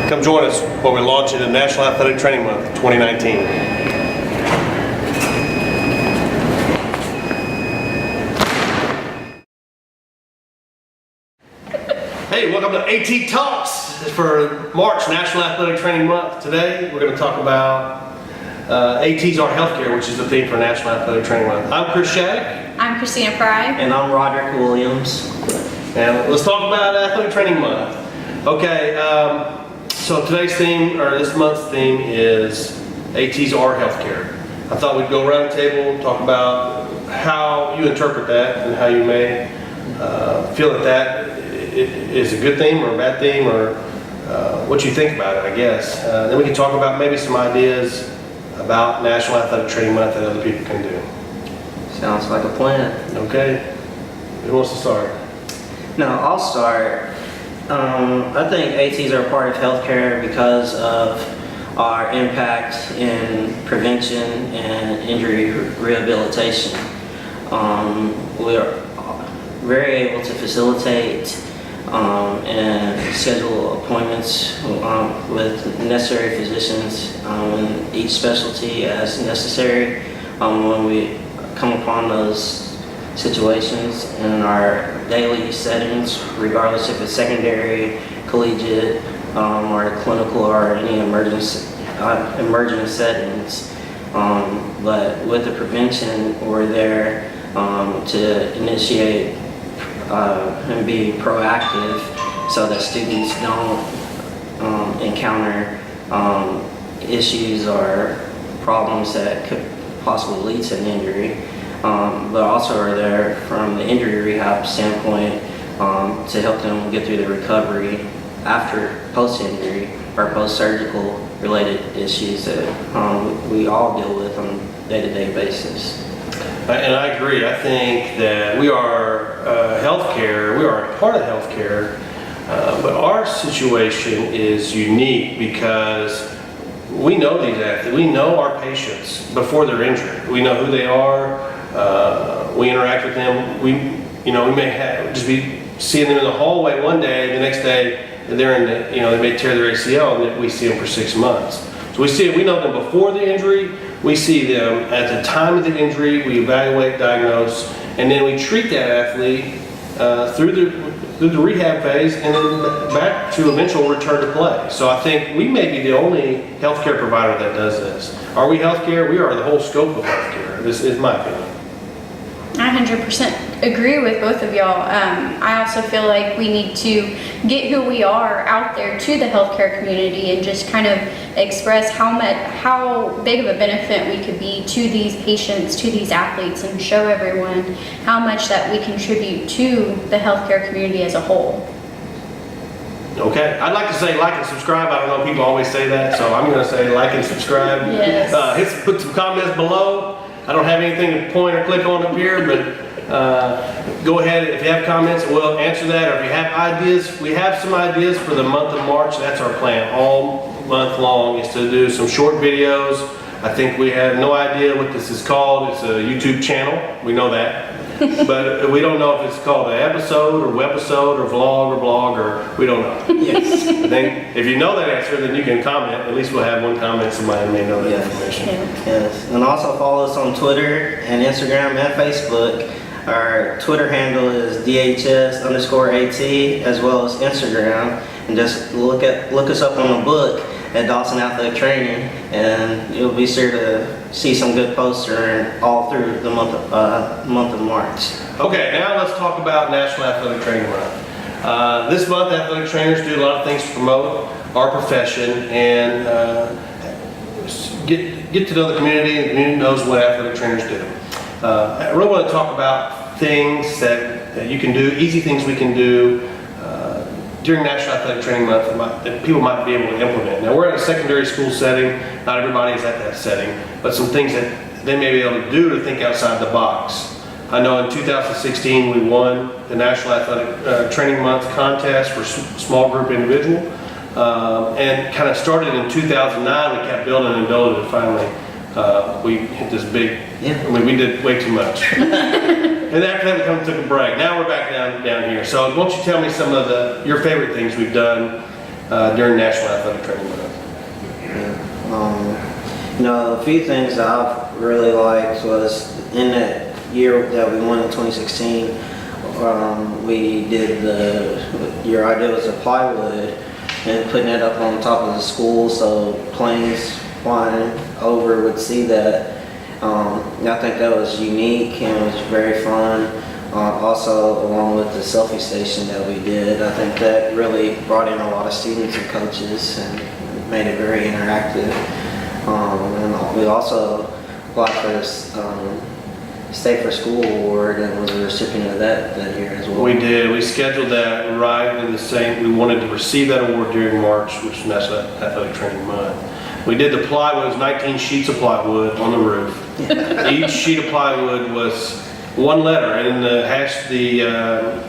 Come join us when we launch into National Athletic Training Month 2019. Hey, welcome to AT Talks for March, National Athletic Training Month. Today, we're going to talk about ATs Are Healthcare, which is the theme for National Athletic Training Month. I'm Chris Shattuck. I'm Christina Fry. And I'm Roderick Williams. And let's talk about Athletic Training Month. Okay, so today's theme, or this month's theme, is ATs Are Healthcare. I thought we'd go around the table, talk about how you interpret that and how you may feel that is a good theme or a bad theme, or what you think about it, I guess. Then we can talk about maybe some ideas about National Athletic Training Month that other people can do. Sounds like a plan. Okay, who wants to start? No, I'll start. I think ATs are a part of healthcare because of our impact in prevention and injury rehabilitation. We are very able to facilitate and schedule appointments with necessary physicians in each specialty as necessary when we come upon those situations in our daily settings, regardless if it's secondary, collegiate, or clinical, or any emergent settings. But with the prevention, we're there to initiate and be proactive so that students don't encounter issues or problems that could possibly lead to an injury, but also are there from the injury rehab standpoint to help them get through the recovery after post-injury or post-surgical related issues that we all deal with on a day-to-day basis. And I agree. I think that we are healthcare. We are a part of healthcare, but our situation is unique because we know these athletes. We know our patients before they're injured. We know who they are. We interact with them. We may just be seeing them in the hallway one day. The next day, they're in the, they may tear their ACL, and we see them for 6 months. So we know them before the injury. We see them at the time of the injury. We evaluate, diagnose, and then we treat that athlete through the rehab phase and then back to eventual return to play. So I think we may be the only healthcare provider that does this. Are we healthcare? We are the whole scope of healthcare. This is my opinion. I 100% agree with both of y'all. I also feel like we need to get who we are out there to the healthcare community and just kind of express how big of a benefit we could be to these patients, to these athletes, and show everyone how much that we contribute to the healthcare community as a whole. Okay, I'd like to say like and subscribe. I don't know, people always say that, so I'm going to say like and subscribe. Yes. Put some comments below. I don't have anything to point or click on up here, but go ahead. If you have comments, we'll answer that. Or if you have ideas, we have some ideas for the month of March. That's our plan all month long, is to do some short videos. I think we have no idea what this is called. It's a YouTube channel. We know that. But we don't know if it's called an episode or webisode or vlog or blog, or we don't know. Yes. Then, if you know that answer, then you can comment. At least we'll have one comment. Somebody may know that information. Yes. And also follow us on Twitter and Instagram and Facebook. Our Twitter handle is DHS_AT, as well as Instagram. And just look us up on the book at Dawson Athletic Training, and you'll be sure to see some good posts all through the month of March. Okay, now let's talk about National Athletic Training Month. This month, athletic trainers do a lot of things to promote our profession and get to know the community, and the community knows what athletic trainers do. I really want to talk about things that you can do, easy things we can do during National Athletic Training Month that people might be able to implement. Now, we're at a secondary school setting. Not everybody is at that setting, but some things that they may be able to do to think outside the box. I know in 2016 we won the National Athletic Training Month contest for small group individual, and kind of started in 2009. We kept building and building, and finally we hit this big. I mean, we did way too much. And after that, we come and took a break. Now we're back down here. So, won't you tell me some of your favorite things we've done during National Athletic Training Month. A few things that I've really liked was in that year that we won in 2016, we did your idea was the plywood and putting it up on top of the school so planes flying over would see that. I think that was unique and it was very fun. Also, along with the selfie station that we did, I think that really brought in a lot of students and coaches and made it very interactive. And we also applied for this Stay for School award and was a recipient of that year as well. We did. We scheduled that right in the same. We wanted to receive that award during March, which is National Athletic Training Month. We did the plywood. It was 19 sheets of plywood on the roof. Each sheet of plywood was one letter, and the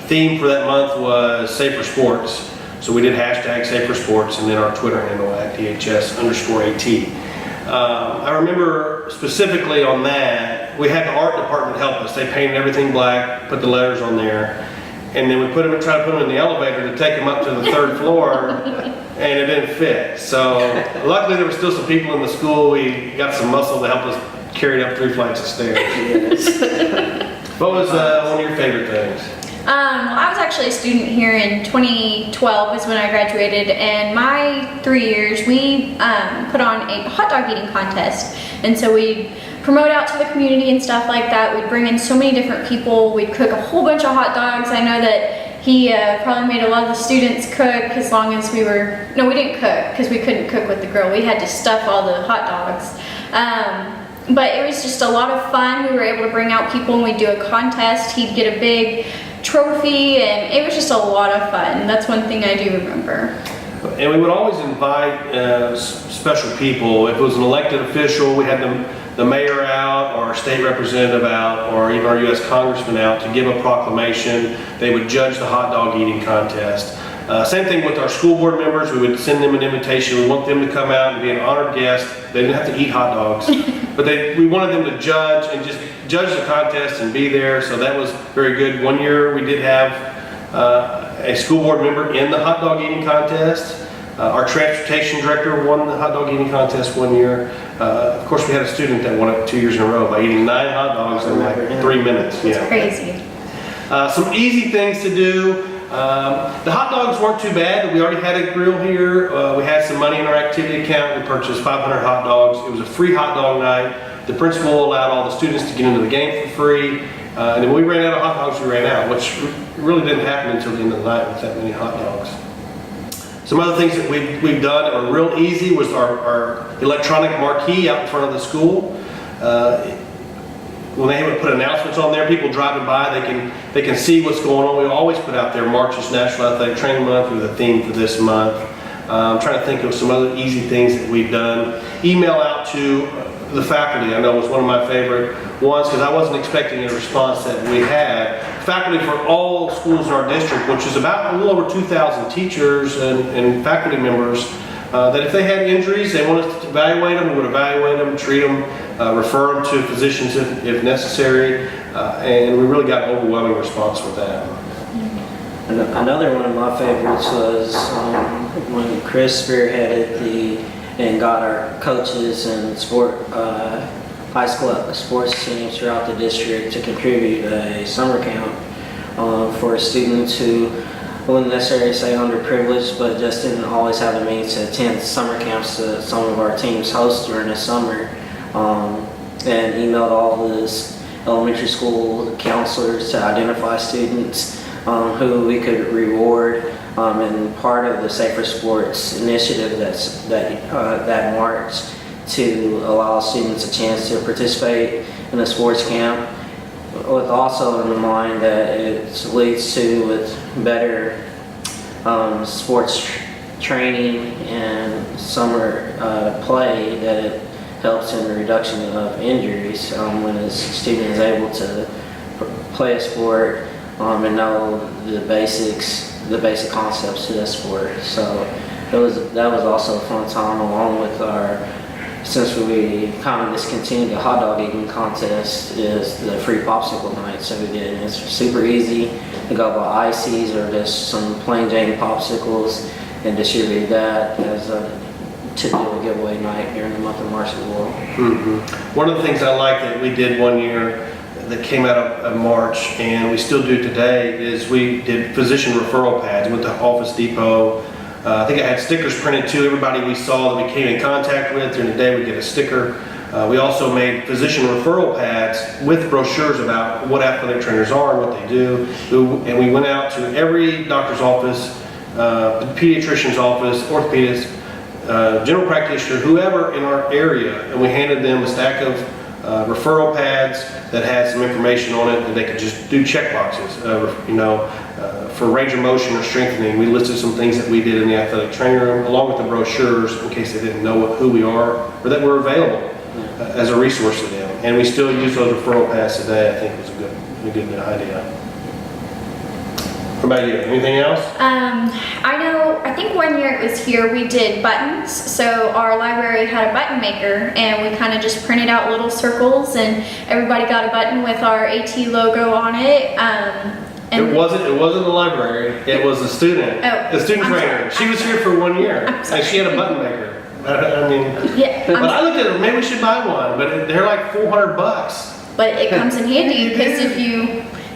theme for that month was Safer Sports. So we did hashtag Safer Sports, and then our Twitter handle at DHS_AT. I remember specifically on that, we had the art department help us. They painted everything black, put the letters on there, and then we tried to put them in the elevator to take them up to the 3rd floor, and it didn't fit. So luckily there were still some people in the school. We got some muscle to help us carry it up 3 flights of stairs. Yes. What was one of your favorite things? Well, I was actually a student here in 2012 is when I graduated, and my 3 years we put on a hot dog eating contest, and so we'd promote out to the community and stuff like that. We'd bring in so many different people. We'd cook a whole bunch of hot dogs. I know that he probably made a lot of the students cook as long as we didn't cook because we couldn't cook with the grill. We had to stuff all the hot dogs. But it was just a lot of fun. We were able to bring out people and we'd do a contest. He'd get a big trophy, and it was just a lot of fun. That's one thing I do remember. And we would always invite special people. If it was an elected official, we had the mayor out, or our state representative out, or even our U.S. congressman out to give a proclamation. They would judge the hot dog eating contest. Same thing with our school board members. We would send them an invitation. We want them to come out and be an honored guest. They didn't have to eat hot dogs, but we wanted them to judge and just judge the contest and be there. So that was very good. One year we did have a school board member in the hot dog eating contest. Our transportation director won the hot dog eating contest one year. Of course, we had a student that won it 2 years in a row by eating 9 hot dogs in like 3 minutes. It's crazy. Some easy things to do. The hot dogs weren't too bad. We already had a grill here. We had some money in our activity account. We purchased 500 hot dogs. It was a free hot dog night. The principal allowed all the students to get into the game for free. And then when we ran out of hot dogs, we ran out, which really didn't happen until the end of the night with that many hot dogs. Some other things that we've done that were real easy was our electronic marquee out in front of the school. When they would put announcements on there, people driving by, they can see what's going on. We always put out there, March is National Athletic Training Month with a theme for this month. I'm trying to think of some other easy things that we've done. Email out to the faculty, I know was one of my favorite ones because I wasn't expecting a response that we had. Faculty for all schools in our district, which is about a little over 2,000 teachers and faculty members, that if they had injuries, they wanted us to evaluate them, we would evaluate them, treat them, refer them to physicians if necessary, and we really got an overwhelming response with that. Another one of my favorites was when Chris spearheaded and got our coaches and high school sports teams throughout the district to contribute a summer camp for students who I wouldn't necessarily say underprivileged, but just didn't always have the means to attend summer camps that some of our teams host during the summer, and emailed all the elementary school counselors to identify students who we could reward, and part of the Safer Sports initiative that March to allow students a chance to participate in a sports camp, with also in mind that it leads to with better sports training and summer play, that it helps in the reduction of injuries when a student is able to play a sport and know the basic concepts to that sport. So that was also a fun time, along with since we kind of discontinued the hot dog eating contest, is the free popsicle night. So we did, and it's super easy to go buy ices or just some plain Jane popsicles, and distributed that as a typical giveaway night during the month of March as well. One of the things I like that we did one year that came out of March, and we still do today, is we did physician referral pads. Went to Office Depot. I think I had stickers printed too. Everybody we saw that we came in contact with during the day would get a sticker. We also made physician referral pads with brochures about what athletic trainers are and what they do. And we went out to every doctor's office, pediatrician's office, orthopedist, general practitioner, whoever in our area, and we handed them a stack of referral pads that had some information on it that they could just do check boxes. For range of motion or strengthening, we listed some things that we did in the athletic training room, along with the brochures in case they didn't know who we are or that we're available as a resource to them. And we still use those referral pads today. I think it was a good idea. What about you? Anything else? I think one year it was here we did buttons. So our library had a button maker and we kind of just printed out little circles and everybody got a button with our AT logo on it. It wasn't the library. It was the student. Oh, the student I'm trainer. sorry. She was here for 1 year I'm sorry. and she had a button maker. Yeah, But I looked at it, maybe we should buy one, but they're like $400. but it comes in handy because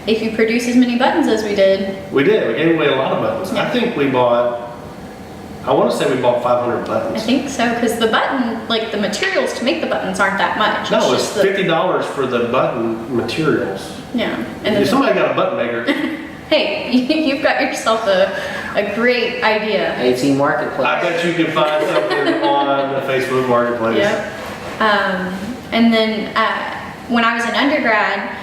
if you produce as many buttons as we did, We did. We gave away a lot of buttons. I think we bought, I want to say we bought 500 I buttons. think so, because the button, like the materials to make the buttons aren't that much. No, it's just the, $50 for the button materials. yeah. And If then, somebody got a button maker, hey, you've got yourself a great idea. AT Marketplace. I bet you can find something on the Facebook Marketplace. Yep. And then when I was in undergrad,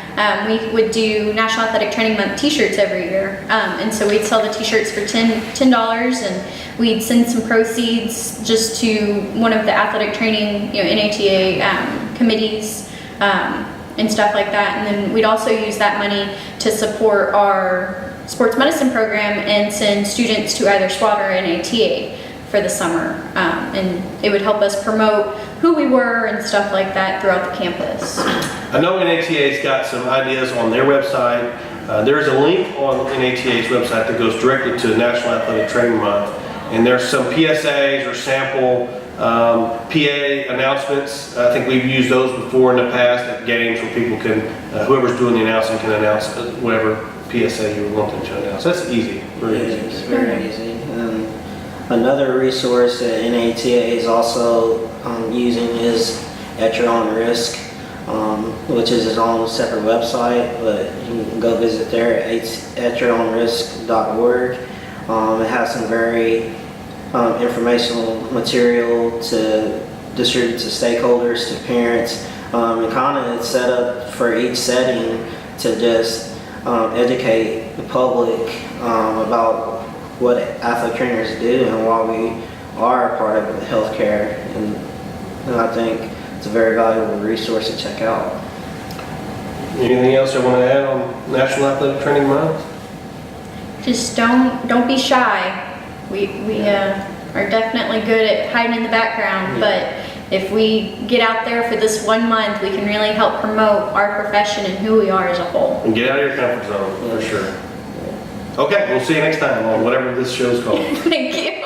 we would do National Athletic Training Month t-shirts every year. And so we'd sell the t-shirts for $10 and we'd send some proceeds just to one of the athletic training, NATA committees and stuff like that. And then we'd also use that money to support our sports medicine program and send students to either SWAT or NATA for the summer. And it would help us promote who we were and stuff like that throughout the campus. I know NATA's got some ideas on their website. There is a link on NATA's website that goes directly to National Athletic Training Month. And there's some PSAs or sample PA announcements. I think we've used those before in the past at games where people can, whoever's doing the announcing can announce whatever PSA you want them to announce. That's easy, very easy. It's very easy. Another resource that NATA is also using is At Your Own Risk, which is its own separate website, but you can go visit there at atyourownrisk.org. It has some very informational material to distribute to stakeholders, to parents, and kind of it's set up for each setting to just educate the public about what athletic trainers do and why we are a part of healthcare, and I think it's a very valuable resource to check out. Anything else you want to add on National Athletic Training Month? Just don't be shy. We are definitely good at hiding in the background, but if we get out there for this 1 month, we can really help promote our profession and who we are as a whole. And get out of your comfort zone, for sure. Okay, we'll see you next time on whatever this show's called. Thank you.